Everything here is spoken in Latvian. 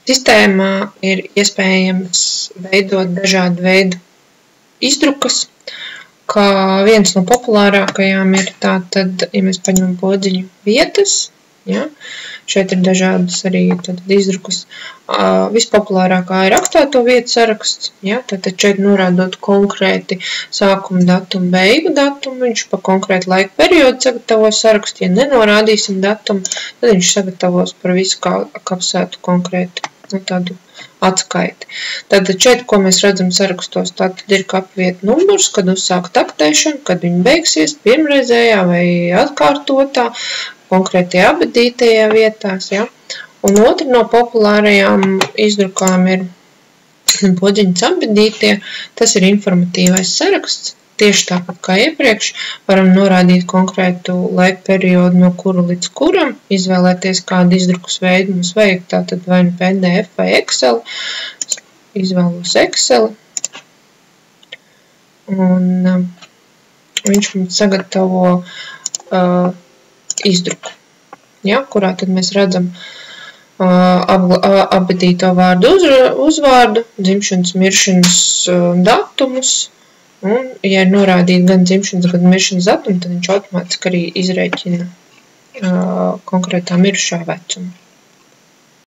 Sistēmā ir iespējams veidot dažādu veidu izdrukas, kā viens no populārākajām ir tātad, ja mēs paņemam podziņu vietas, ja, šeit ir dažādas arī izdrukas. Vispopulārākā ir rakstēto vietu saraksts, ja, tātad šeit norādot konkrēti sākuma datumu, beigu datumu, viņš pa konkrētu laika periodu sagatavo sarakstu, ja nenorādīsim datumu, tad viņš sagatavos par visu kapsētu konkrētu tādu atskaiti. Tātad šeit, ko mēs redzam sarakstos, tātad ir kapvietu numurs, kad uzsāk taktēšana, kad viņa beigsies pirmreizējā vai atkārtotā, konkrētajā abadītajā vietās, ja. Un otra no populārajām izdrukām ir podziņas abadītie, tas ir informatīvais saraksts, tieši tāpat kā iepriekš, varam norādīt konkrētu laika periodu, no kura līdz kuram, izvēlēties kādu izdrukas veidu mums vajag, tātad vai nu PDF vai Excel, izvēlos Excel, un viņš mums sagatavo izdruku, ja, kurā tad mēs redzam abadīto vārdu uzvārdu, dzimšanas, miršanas datumus, un, ja ir norādīt gan dzimšanas, gan miršanas datumu, tad viņš automātiski arī izrēķina konkrētā mirušā vecumu.